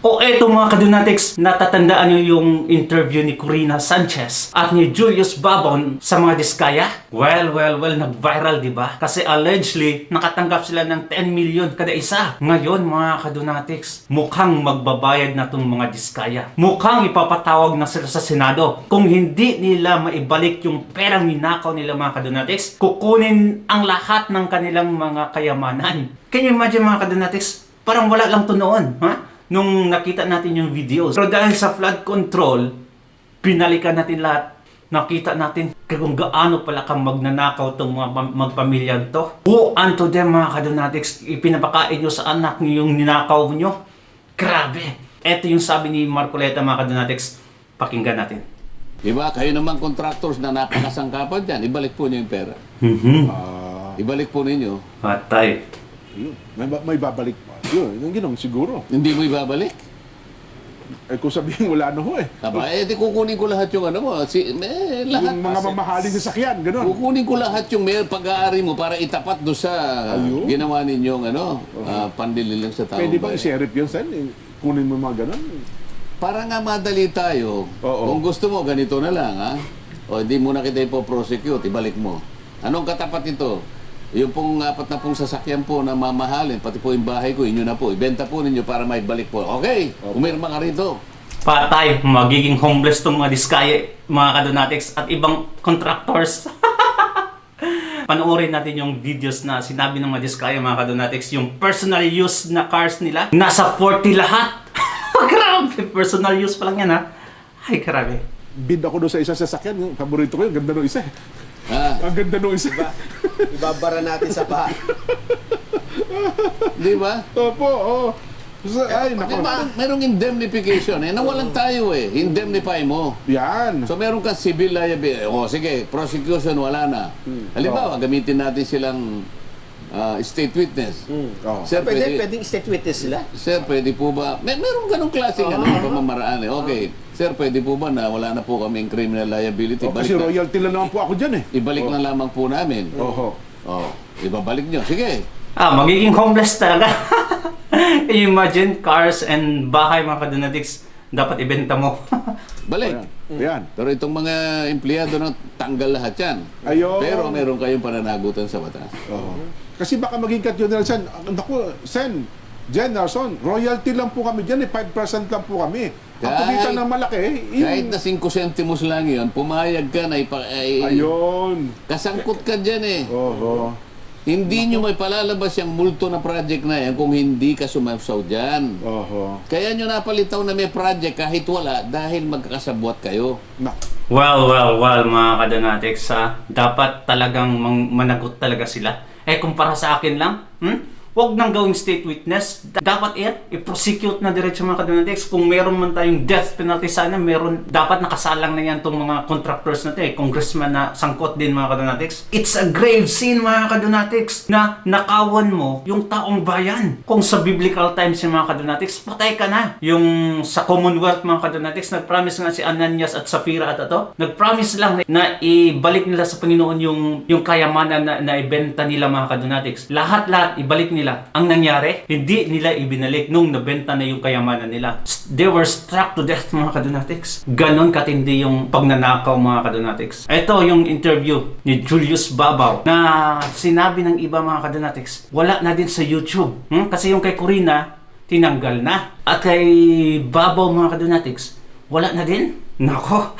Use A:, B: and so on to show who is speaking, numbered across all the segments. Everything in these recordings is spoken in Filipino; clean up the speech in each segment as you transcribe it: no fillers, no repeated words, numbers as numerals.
A: O eto mga kadunatics, natatandaan nyo yung interview ni Corina Sanchez at ni Julius Babon sa mga diskaya? Well, nag-viral diba? Kasi allegedly, nakatanggap sila ng 10 million kada isa. Ngayon mga kadunatics, mukhang magbabayad na tong mga diskaya. Mukhang ipapatawag na sila sa Senado. Kung hindi nila maibalik yung perang ninakaw nila mga kadunatics, kukunin ang lahat ng kanilang mga kayamanan. Can you imagine mga kadunatics? Parang wala lang to noon, ha? Nung nakita natin yung videos. Pero dahil sa flood control, pinalikan natin lahat. Nakita natin kung gaano pala kang magnanakaw itong mga magpamilyan to. Who unto them mga kadunatics, ipinapakain nyo sa anak nyo yung ninakaw nyo. Grabe! Ito yung sabi ni Marcoleta mga kadunatics. Pakinggan natin.
B: Diba, kayo naman contractors na napakasangkapan dyan, ibalik po niyo yung pera. Ibalik po ninyo.
A: Patay.
C: May babalik pa. Yun, yung ginong siguro.
B: Hindi mo ibabalik?
C: Eh kung sabihin wala na ho eh.
B: Aba, di kukunin ko lahat yung ano mo. Lahat.
C: Yung mga mamahaling sasakyan, gano'n.
B: Kukunin ko lahat yung may pag-aari mo para itapat doon sa ginawa ninyong pandililang sa tao.
C: Pwede bang i-sheriff yun, Sen? Kunin mo mga gano'n?
B: Para nga madali tayo.
C: Oo.
B: Kung gusto mo, ganito na lang, ha? O, hindi mo na kita ipo-prosecute, ibalik mo. Anong katapat ito? Yung pong 4 na pong sasakyan po na mamahalin, pati po yung bahay ko, inyo na po. Ibenta po ninyo para may balik po. Okay, umirma ka rito.
A: Patay, magiging homeless tong mga diskaya, mga kadunatics at ibang contractors. Panoorin natin yung videos na sinabi ng mga diskaya, mga kadunatics, yung personal use na cars nila. Nasa 40 lahat. Grabe, personal use pa lang yan ha. Ay, grabe.
C: Bid ako doon sa isang sasakyan. Yung paborito ko yun, ganda nung isa. Ang ganda nung isa.
D: Ibabara natin sa bahay.
B: Di ba?
C: Opo, oo. Ay, nako.
B: Merong indemnification eh. Nawalan tayo eh. Indemnify mo.
C: Yan.
B: So meron ka civil liability. O sige, prosecution wala na. Halimbawa, gamitin natin silang state witness. Sir,
D: Pwedeng state witness sila?
B: Sir, pwede po ba? Meron ganong klaseng pamamaraan eh. Okay. Sir, pwede po ba na wala na po kaming criminal liability?
C: Kasi royalty lang naman po ako dyan eh.
B: Ibalik na lamang po namin.
C: Oho.
B: Ibabalik nyo. Sige.
A: Magiging homeless talaga. Can you imagine, cars and bahay mga kadunatics, dapat ibenta mo.
B: Balik.
C: Yan.
B: Pero itong mga empleyado na tanggal lahat yan.
C: Ayun.
B: Pero meron kayong pananagutan sa batas.
C: Kasi baka maging katyonel, Sen. Naku, Sen, Jennerson, royalty lang po kami dyan eh. 5% lang po kami. Ang kumita ng malaki eh.
B: Kahit na 5 centimos lang yun, pumayag ka na
C: Ayun.
B: kasangkot ka dyan eh.
C: Oho.
B: Hindi nyo may palalabas yung multo na project na yan kung hindi ka sumapsaw dyan.
C: Oho.
B: Kaya nyo napalitaw na may project kahit wala dahil magkakasabwat kayo.
A: Well, mga kadunatics, dapat talagang managot talaga sila. Kumpara sa akin lang, huwag nang gawing state witness. Dapat i-prosecute na diretso mga kadunatics. Kung meron man tayong death penalty sana, dapat nakasalang na yan itong mga contractors natin. Congressman na sangkot din mga kadunatics. It's a grave sin mga kadunatics na nakawan mo yung taong bayan. Kung sa biblical times yung mga kadunatics, patay ka na. Yung sa Commonwealth mga kadunatics, nag-promise nga si Ananias at Sapphira at ito. Nag-promise lang na ibalik nila sa Panginoon yung kayamanan na ibenta nila mga kadunatics. Lahat ibalik nila. Ang nangyari, hindi nila ibinalik nung nabenta na yung kayamanan nila. They were struck to death mga kadunatics. Ganon katindi yung pagnanakaw mga kadunatics. Ito yung interview ni Julius Babao na sinabi ng iba mga kadunatics, wala na din sa YouTube. Kasi yung kay Corina, tinanggal na. At kay Babao mga kadunatics, wala na din. Nako.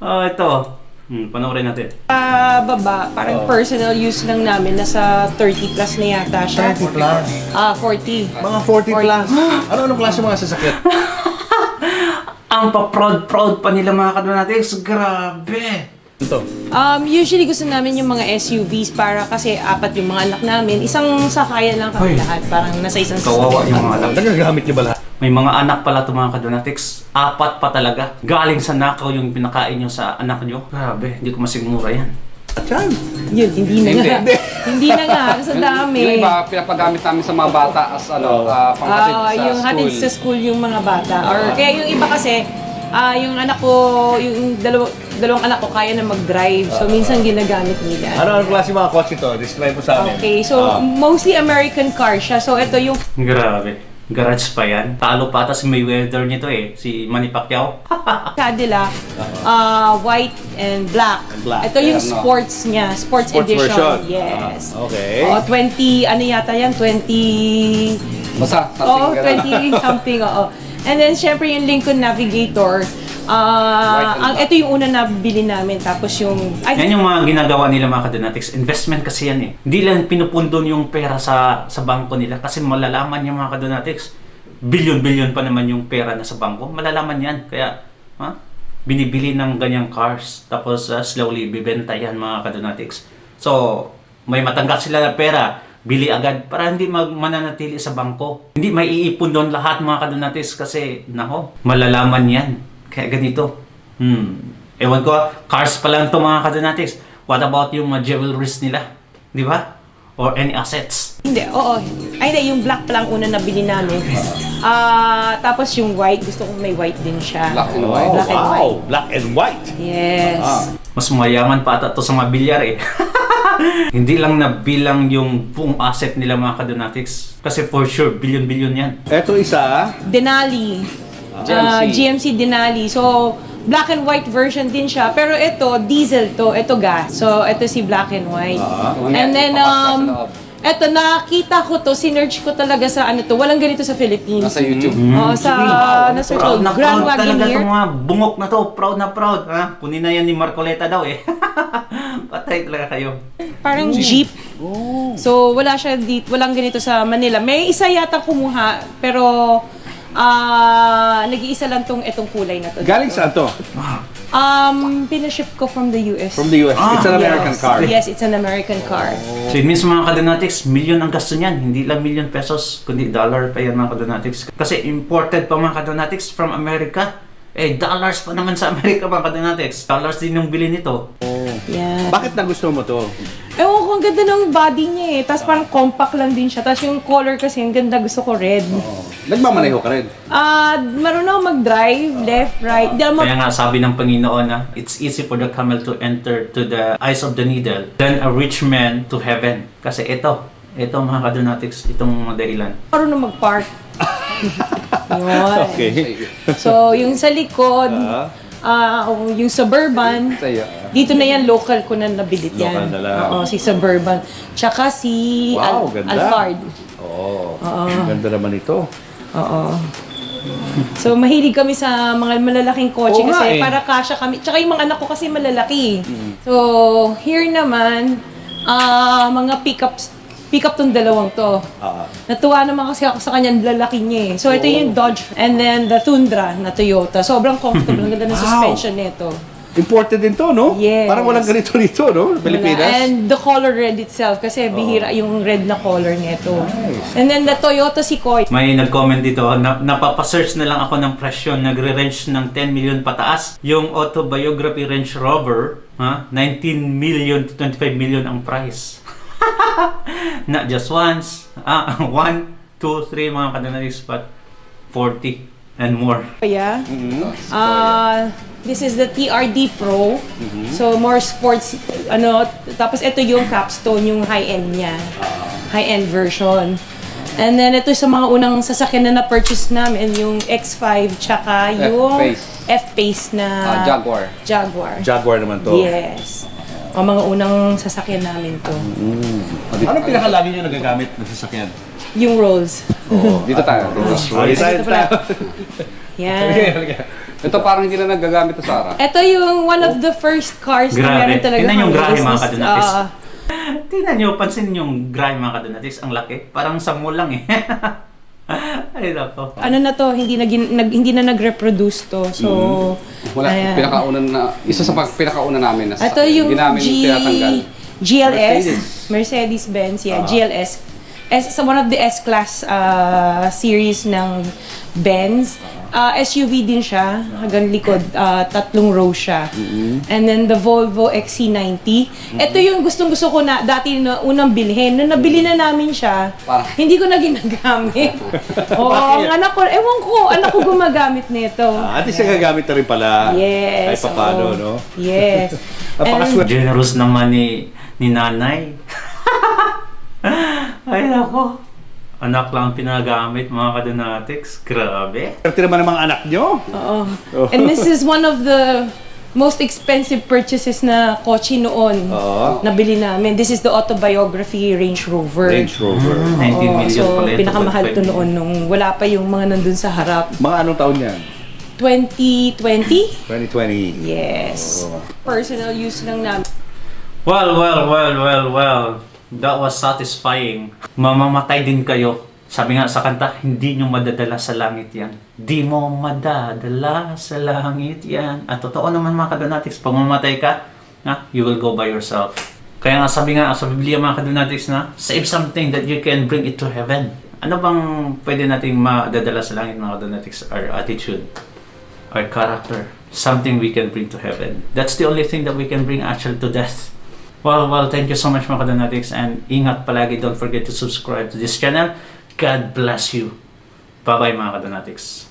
A: Ito. Panoorin natin.
E: Baba, parang personal use lang namin. Nasa 30 plus na yata siya.
F: 30 plus?
E: 40.
F: Mga 40 plus. Anong klase mga sasakyan?
A: Ang pa-proud pa nila mga kadunatics. Grabe.
F: Ito.
E: Usually gusto namin yung mga SUVs para kasi 4 yung mga anak namin. Isang sakayan lang kami lahat. Parang nasa isang
A: Kawawa yung mga anak.
F: Nagagamit niyo ba lahat?
A: May mga anak pala ito mga kadunatics. 4 pa talaga. Galing sa nakaw yung pinakain nyo sa anak nyo. Grabe, hindi ko masigmura yan.
F: At yan.
E: Yun, hindi na nga. Hindi na nga, sa dami.
G: Yung iba, pinapagamit namin sa mga bata as panghatid sa
E: Yung
G: school.
E: hatid sa school yung mga bata. Or kaya yung iba kasi, yung anak ko, yung dalawang anak ko kaya na mag-drive. So minsan ginagamit nila.
F: Anong klase mga kotse ito? Describe mo sa amin.
E: Okay, so mostly American car siya. So ito yung
A: Grabe. Garage pa yan. Talo pa ata si Mayweather nito eh. Si Manny Pacquiao.
E: Cadillac, white and black.
F: black.
E: Ito yung
G: Terno.
E: sports niya, sports edition.
F: version.
E: Yes.
F: Okay.
E: 20, ano yata yan? 20...
G: Basta,
E: Oo,
G: something
E: 20 something, oo. And then, syempre, yung Lincoln Navigator.
G: and
E: Ito yung una na bili namin. Tapos yung...
A: Yan yung mga ginagawa nila mga kadonatics. Investment kasi yan eh. Hindi lang pinupundon yung pera sa bangko nila kasi malalaman yung mga kadonatics. Bilyon-bilyon pa naman yung pera na sa bangko. Malalaman yan. Kaya, binibili ng ganyang cars. Tapos slowly bibenta yan mga kadonatics. So, may matanggap sila na pera. Bili agad para hindi mananatili sa bangko. Hindi may iipon doon lahat mga kadonatics kasi, nako, malalaman yan. Kaya ganito. Ewan ko, cars pa lang ito mga kadonatics. What about yung mga jewelries nila? Di ba? Or any assets?
E: Hindi, oo. Ay, hindi. Yung black pa lang una na bili namin. Tapos yung white, gusto kong may white din siya.
G: Black and white.
E: Black and white.
F: Black and white.
E: Yes.
A: Mas mayaman pa ata ito sa mga bilyar eh. Hindi lang nabilang yung buong asset nila mga kadonatics. Kasi for sure, billion-billion yan.
F: Ito isa.
E: Denali.
G: GMC.
E: GMC Denali. So, black and white version din siya. Pero ito, diesel to. Ito gas. So, ito si black and white. And then, ito, nakita ko to, sinerch ko talaga sa ano to. Walang ganito sa Philippines.
G: Nasa YouTube.
E: Oo, na-search ko.
A: Proud na
E: Grand
A: proud talaga
E: Wagoneer.
A: itong mga bungok na to. Proud na proud. Ha? Kunin na yan ni Marcoleta daw eh. Patay talaga kayo.
E: Parang jeep. So, wala siya dito. Walang ganito sa Manila. May isa yata kumuha, pero nag-iisa lang itong kulay na to.
F: Galing saan to?
E: Pinaship ko from the US.
F: From the US. It's an American car.
E: Yes, it's an American car.
A: So it means mga kadonatics, million ang gasto niyan. Hindi lang million pesos, kundi dollar pa yan mga kadonatics. Kasi imported pa mga kadonatics from America. Eh, dollars pa naman sa Amerika mga kadonatics. Dollars din yung bili nito.
E: Yeah.
F: Bakit nagustuhan mo to?
E: Ewan ko, ang ganda ng body niya eh. Tapos parang compact lang din siya. Tapos yung color kasi, ang ganda. Gusto ko red.
F: Nagmamaneho ka rin.
E: Marunong ako mag-drive, left, right. Di alam mo,
A: Kaya nga sabi ng Panginoon na it's easy for the camel to enter to the eyes of the needle than a rich man to heaven. Kasi ito mga kadonatics, itong mga dahilan.
E: marunong mag-park. Yun.
F: Okay.
E: So, yung sa likod, yung Suburban,
G: Sa'yo.
E: dito na yan, local ko na nabilit yan.
F: Local na lang.
E: Oo, si Suburban. Tsaka si
F: Wow, ganda.
E: Alphard.
F: Oo. Ganda naman ito.
E: Oo. So, mahilig kami sa mga malalaking kotse
F: Oo nga
E: kasi
F: eh.
E: para kasya kami. Tsaka yung mga anak ko kasi malalaki. So, here naman, mga pick-up tong dalawang to. Natuwa naman kasi ako sa kanyang lalaki niya eh. So, ito yung Dodge and then the Tundra na Toyota. Sobrang comfortable. Ang ganda ng suspension nito.
F: Imported din to, no?
E: Yes.
F: Parang walang ganito dito, no? Pilipinas.
E: And the color red itself kasi bihira yung red na color nito. And then the Toyota Sequoia.
A: May nag-comment dito, napapasearch na lang ako ng presyo, nagre-range ng 10 million pataas. Yung autobiography Range Rover, 19 million to 25 million ang price. Not just once, 1, 2, 3 mga kadonatics, but 40 and more.
E: Yeah. This is the TRD Pro. So more sports tapos ito yung capstone, yung high-end niya. High-end version. And then ito sa mga unang sasakyan na na-purchase namin, yung X5 tsaka yung F-Pace na
G: Jaguar.
F: Jaguar naman to.
E: Yes. Ang mga unang sasakyan namin to.
F: Anong pinakalagi nyo nagagamit ng sasakyan?
E: Yung Rolls.
G: Dito tayo.
E: Ito pala. Yan.
G: Ito parang hindi na nagagamit to, Sarah.
E: Ito yung one of the first cars na
A: Grabe.
E: meron talaga.
A: Tingnan yung
E: kami
A: grahe mga
E: business.
A: kadonatics. Tingnan nyo, pansin yung grahe mga kadonatics, ang laki. Parang sa mall lang eh. Ay, nako.
E: Ano na to, hindi na nag-reproduce to. So,
G: Wala,
E: ayan.
G: isa sa pinakauna namin na
E: Ito yung
G: hindi namin tinatanggal.
E: GLS, Mercedes-Benz, GLS. One of the S-Class series ng Benz. SUV din siya, hanggang likod, 3 row siya. And then the Volvo XC90. Ito yung gustong-gusto ko na dati na unang bilhin. Nung nabili na namin siya, hindi ko na ginagamit. Ang anak ko, ewan ko, anak ko gumagamit nito.
F: At least nagagamit na rin pala.
E: Yes.
F: Ay, papano,
E: oo.
F: no?
E: Yes.
F: Napakaswerte.
A: Generous naman ni nanay. Ay, nako. Anak lang ang pinagamit, mga kadonatics. Grabe.
F: Pero naman ng mga anak nyo.
E: Oo. And this is one of the most expensive purchases na kotse noon
F: Oo.
E: nabili namin. This is the autobiography Range Rover.
F: Range Rover.
A: 19
E: Oo,
A: million
E: so
A: pala ito.
E: pinakamahal to
A: 25
E: noon nung wala pa yung mga nandun sa harap.
F: Mga anong taon yan?
E: 2020?
F: 2020.
E: Yes. Personal use lang namin.
A: Well. That was satisfying. Mamamatay din kayo. Sabi nga sa kanta, hindi nyo madadala sa langit yan. Di mo madadala sa langit yan. At totoo naman mga kadonatics, pag mamatay ka, you will go by yourself. Kaya nga sabi nga sa Biblia mga kadonatics na, save something that you can bring it to heaven. Ano bang pwede nating madadala sa langit mga kadonatics? Our attitude, our character, something we can bring to heaven. That's the only thing that we can bring actually to death. Well, thank you so much mga kadonatics, and ingat palagi, don't forget to subscribe to this channel. God bless you. Bye-bye mga kadonatics.